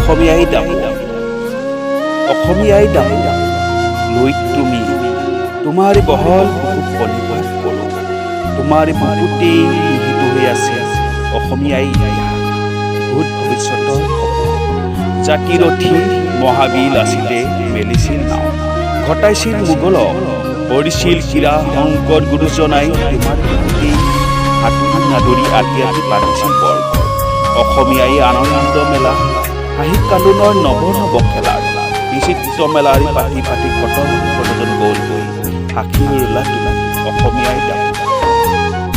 অসমীয়াই দাপোন লৈ তুমি তোমাৰ বহল বুকুত কণীপাত কৰোঁ তোমাৰ বুকুতেই নিহিত হৈ আছে অসমীয়াই ভূত ভৱিষ্যতৰ জাতিৰ অধীন মহাবীৰ লাচিতে মেলিছিল নাও ঘটাইছিল মোগলক কৰিছিল কিৰা শংকৰ গুৰুজনাই তোমাৰ বুকুতেই হাতুৰি নাদৰি আদি আদি পাতিছিল বৰ্গ অসমীয়াই আনন্দ মেলা সাহিত্য কান্দোনৰ নৱ নৱ খেলা বিচিত্ৰ মেলাৰ পাতি পাতি কটন গ'ল গৈ সাক্ষী ৰোলা অসমীয়াই